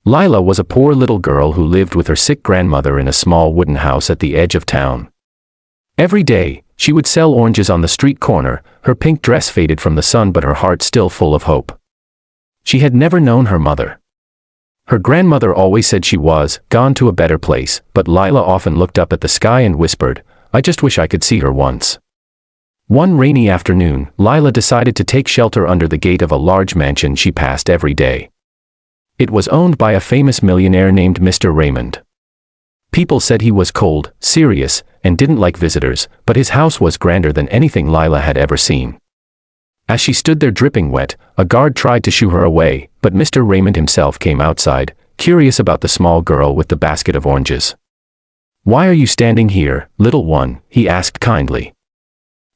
Lila was a poor little girl who lived with her sick grandmother in a small wooden house at the edge of town. Every day, she would sell oranges on the street corner, her pink dress faded from the sun but her heart still full of hope. She had never known her mother. Her grandmother always said she was gone to a better place, but Lila often looked up at the sky and whispered, "I just wish I could see her once." One rainy afternoon, Lila decided to take shelter under the gate of a large mansion she passed every day. It was owned by a famous millionaire named Mr. Raymond. People said he was cold, serious, and didn't like visitors, but his house was grander than anything Lila had ever seen. As she stood there dripping wet, a guard tried to shoo her away, but Mr. Raymond himself came outside, curious about the small girl with the basket of oranges. "Why are you standing here, little one?" he asked kindly.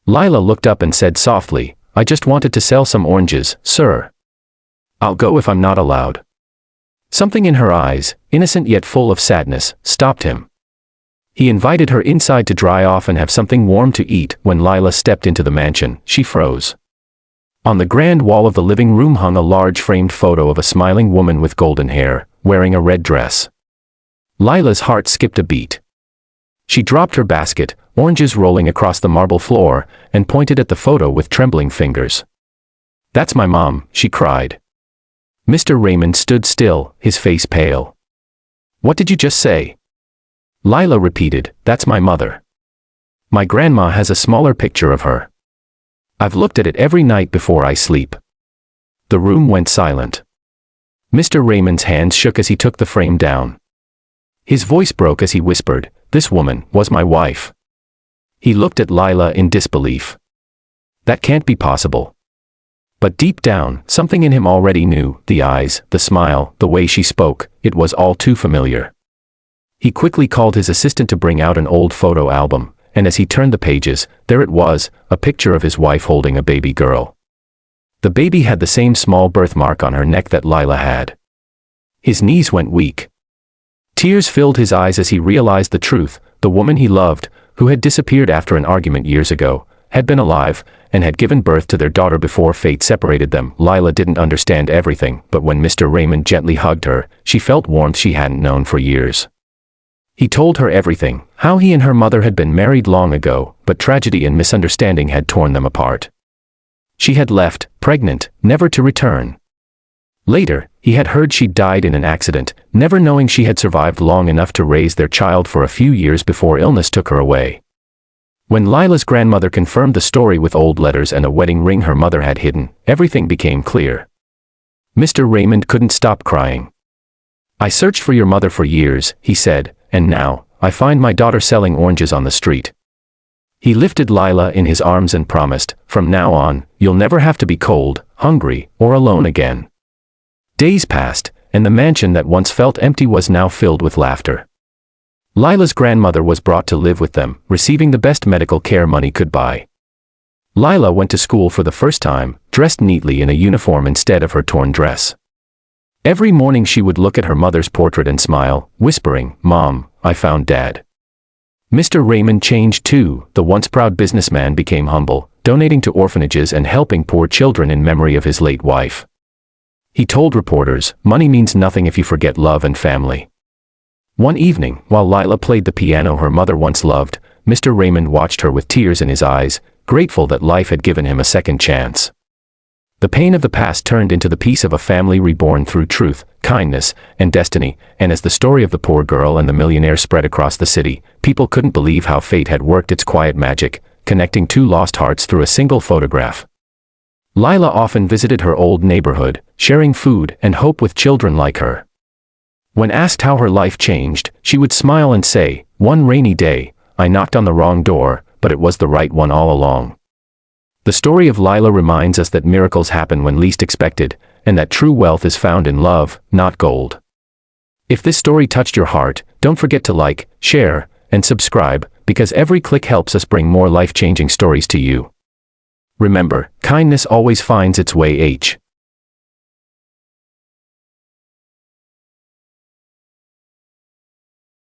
Lila looked up and said softly, "I just wanted to sell some oranges, sir. I'll go if I'm not allowed." Something in her eyes, innocent yet full of sadness, stopped him. He invited her inside to dry off and have something warm to eat. When Lila stepped into the mansion, she froze. On the grand wall of the living room hung a large framed photo of a smiling woman with golden hair, wearing a red dress. Lila's heart skipped a beat. She dropped her basket, oranges rolling across the marble floor, and pointed at the photo with trembling fingers. "That's my mom," she cried. Mr. Raymond stood still, his face pale. "What did you just say?" Lila repeated, "That's my mother. My grandma has a smaller picture of her. I've looked at it every night before I sleep." The room went silent. Mr. Raymond's hands shook as he took the frame down. His voice broke as he whispered, "This woman was my wife." He looked at Lila in disbelief. That can't be possible. But deep down, something in him already knew, the eyes, the smile, the way she spoke, it was all too familiar. He quickly called his assistant to bring out an old photo album, and as he turned the pages, there it was, a picture of his wife holding a baby girl. The baby had the same small birthmark on her neck that Lila had. His knees went weak. Tears filled his eyes as he realized the truth. The woman he loved, who had disappeared after an argument years ago, had been alive, and had given birth to their daughter before fate separated them. Lila didn't understand everything, but when Mr. Raymond gently hugged her, she felt warmth she hadn't known for years. He told her everything, how he and her mother had been married long ago, but tragedy and misunderstanding had torn them apart. She had left, pregnant, never to return. Later, he had heard she'd died in an accident, never knowing she had survived long enough to raise their child for a few years before illness took her away. When Lila's grandmother confirmed the story with old letters and a wedding ring her mother had hidden, everything became clear. Mr. Raymond couldn't stop crying. "I searched for your mother for years," he said, "and now, I find my daughter selling oranges on the street." He lifted Lila in his arms and promised, "From now on, you'll never have to be cold, hungry, or alone again." Days passed, and the mansion that once felt empty was now filled with laughter. Lila's grandmother was brought to live with them, receiving the best medical care money could buy. Lila went to school for the first time, dressed neatly in a uniform instead of her torn dress. Every morning she would look at her mother's portrait and smile, whispering, "Mom, I found Dad." Mr. Raymond changed too. The once proud businessman became humble, donating to orphanages and helping poor children in memory of his late wife. He told reporters, "Money means nothing if you forget love and family." One evening, while Lila played the piano her mother once loved, Mr. Raymond watched her with tears in his eyes, grateful that life had given him a second chance. The pain of the past turned into the peace of a family reborn through truth, kindness, and destiny, and as the story of the poor girl and the millionaire spread across the city, people couldn't believe how fate had worked its quiet magic, connecting two lost hearts through a single photograph. Lila often visited her old neighborhood, sharing food and hope with children like her. When asked how her life changed, she would smile and say, "One rainy day, I knocked on the wrong door, but it was the right one all along." The story of Lila reminds us that miracles happen when least expected, and that true wealth is found in love, not gold. If this story touched your heart, don't forget to like, share, and subscribe, because every click helps us bring more life-changing stories to you. Remember, kindness always finds its way.